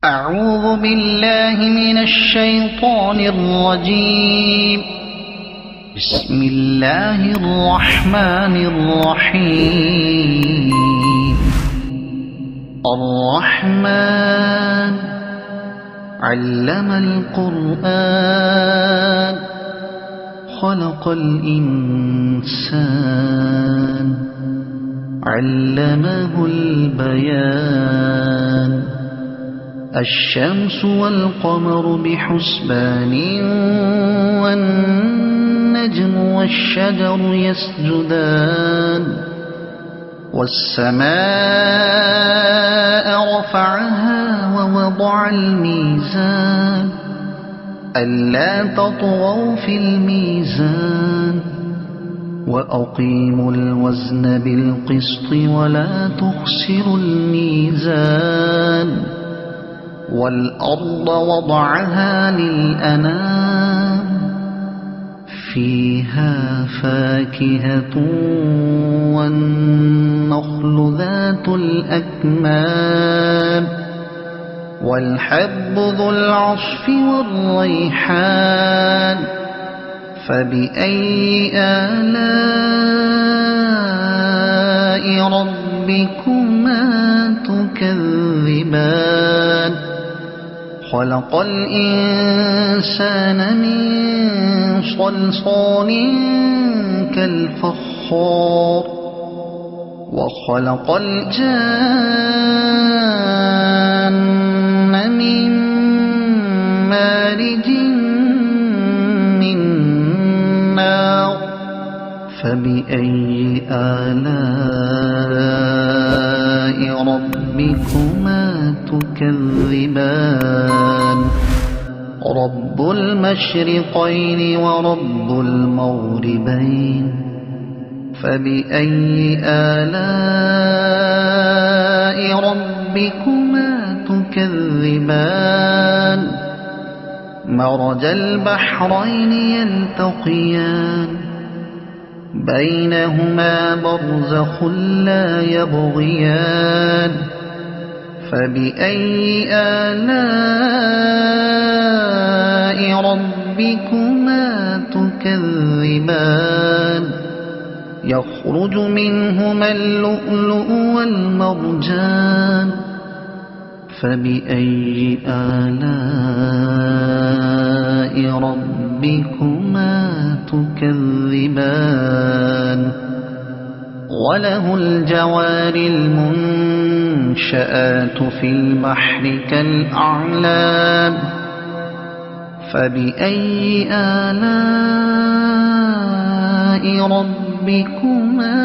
أعوذ بالله من الشيطان الرجيم. بسم الله الرحمن الرحيم. الرحمن علم القرآن خلق الإنسان علمه البيان. الشمس والقمر بحسبان والنجم والشجر يسجدان. والسماء رفعها ووضع الميزان ألا تطغوا في الميزان وأقيموا الوزن بالقسط ولا تخسروا الميزان. والأرض وضعها للأنام فيها فاكهة والنخل ذات الأكمام والحب ذو العصف والريحان. فبأي آلاء ربكما تكذبان. خلق الإنسان من صلصال كالفخار وخلق الجان من مارج من نار. فبأي آلاء ربكما تكذبان. رب المشرقين ورب المغربين. فبأي آلاء ربكما تكذبان. مرج البحرين يلتقيان بينهما برزخ لا يبغيان. فبأي آلاء ربكما تكذبان. يخرج منهما اللؤلؤ والمرجان. فبأي آلاء ربكما تكذبان. وله الجوار المنشآت في البحر كالأعلام. فبأي آلاء ربكما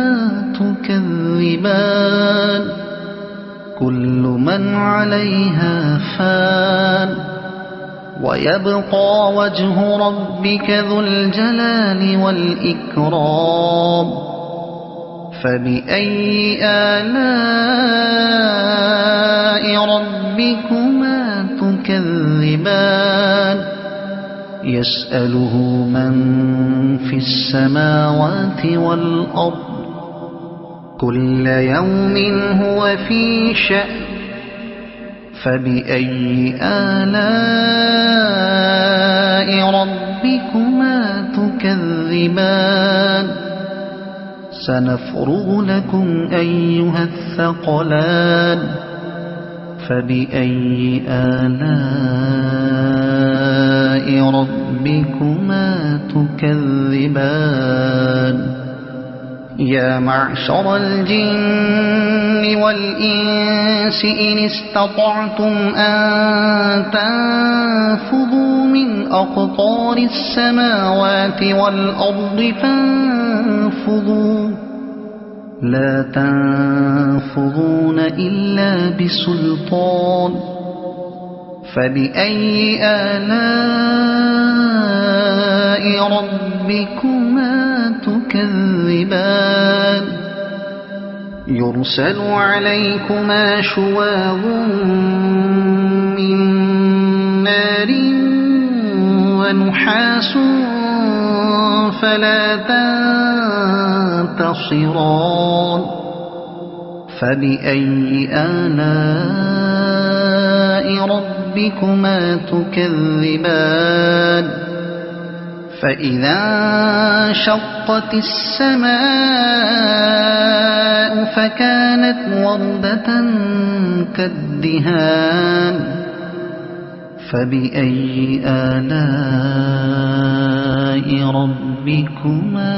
تكذبان. كل من عليها فان ويبقى وجه ربك ذو الجلال والإكرام. فبأي آلاء ربكما تكذبان. يسأله من في السماوات والأرض كل يوم هو في شأن. فبأي آلاء ربكما تكذبان. سنفرغ لكم أيها الثقلان. فبأي آلاء ربكما تكذبان. يا معشر الجن والإنس إن استطعتم أن تنفذوا من أقطار السماوات والأرض فانفذوا لا تنفذون إلا بسلطان. فبأي آلاء ربكما تكذبان. يرسل عليكما شواظ من نار ونحاس فلا تنتصران. فبأي آلاء ربكما تكذبان فإذا انشقت السماء فكانت وردة كالدهان فبأي آلاء ربكما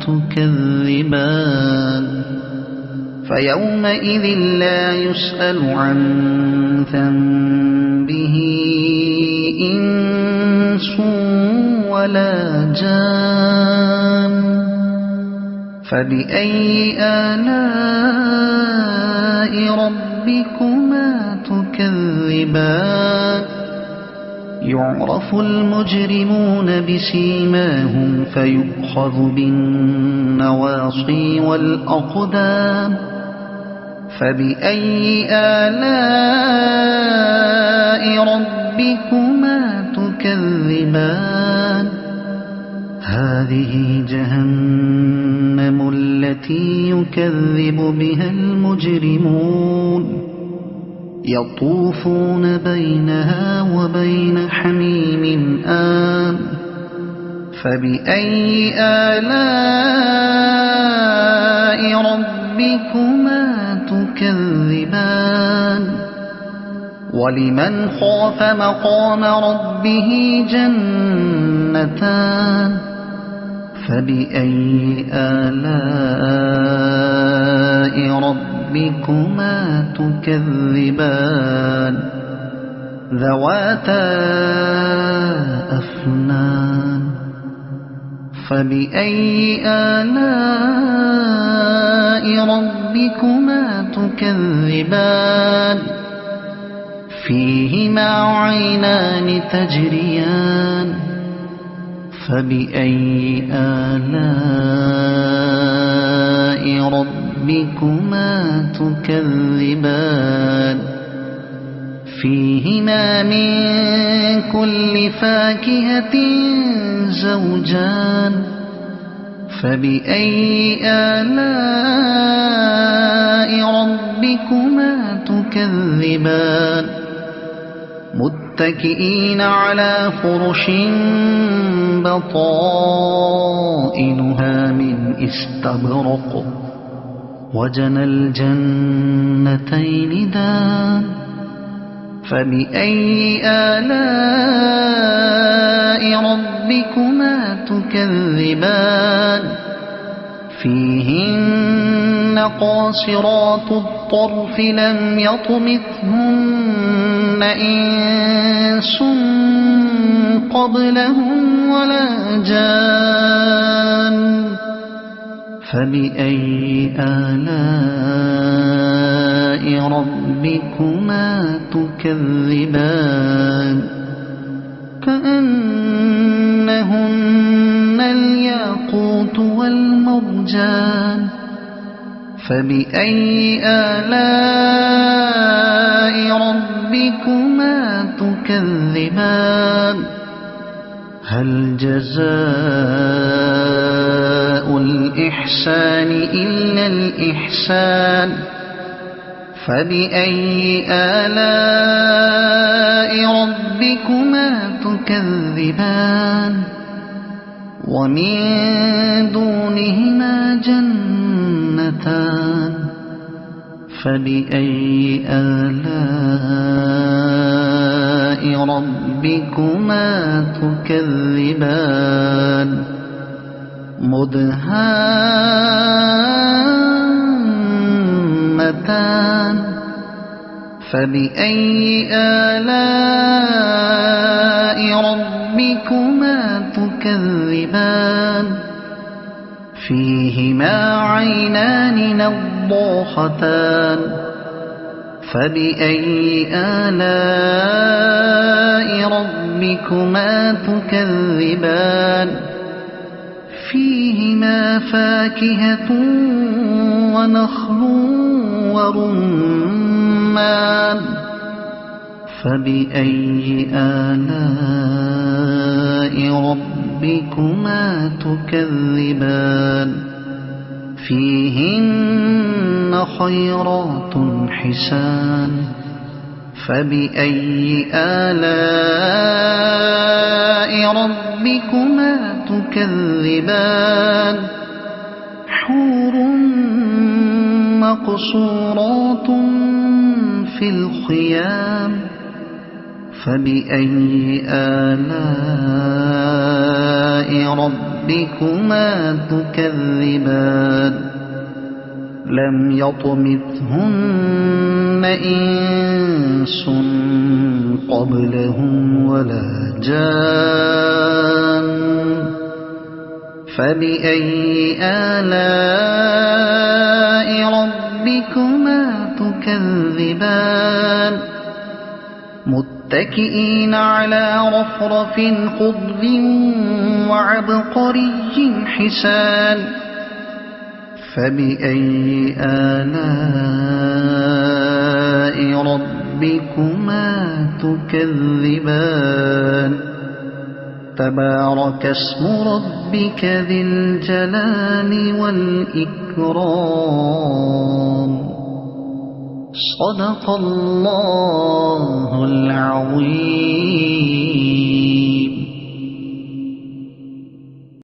تكذبان فيومئذ لا يسأل عن ذنبه إنس ولا جان فبأي آلاء ربكما تكذبان يعرف المجرمون بسيماهم فيؤخذ بالنواصي والأقدام فبأي آلاء ربكما تكذبان هذه جهنم التي يكذب بها المجرمون يطوفون بينها وبين حميم آن فبأي آلاء ربكما تكذبان ولمن خاف مقام ربه جنتان فبأي آلاء ربكما تكذبان ذواتا أفنان فبأي آلاء ربكما تكذبان فيهما عينان تجريان فبأي آلاء ربكما تكذبان فيهما من كل فاكهة زوجان فبأي آلاء ربكما تكذبان متكئين على فرش بطائنها من استبرق وجنى الجنتين دان فبأي آلاء ربكما تكذبان فيهن قاصرات الطرف لم يطمثهن إنس قبلهم ولا جان فبأي آلاء ربكما تكذبان كأنهن الياقوت والمرجان فبأي آلاء ربكما تكذبان هل جزاء الإحسان إلا الإحسان فبأي آلاء ربكما تكذبان ومن دونهما جنتان فبأي آلاء ربكما تكذبان مدهامتان فبأي آلاء ربكما تكذبان فيهما عينان نضاختان فبأي آلاء ربكما تكذبان فيهما فاكهة ونخل ورمان فبأي آلاء ربكما تكذبان فيهن خيرات حسان فبأي آلاء ربكما تكذبان حور مقصورات في الخيام فبأي آلاء ربكما تكذبان لم يطمثهن إنس قبلهم ولا جان فبأي آلاء ربكما تكذبان متكئين على رفرف خضر وعبقري حسان فبأي آلاء ربكما تكذبان تبارك اسم ربك ذي الجلال والإكرام صدق الله العظيم.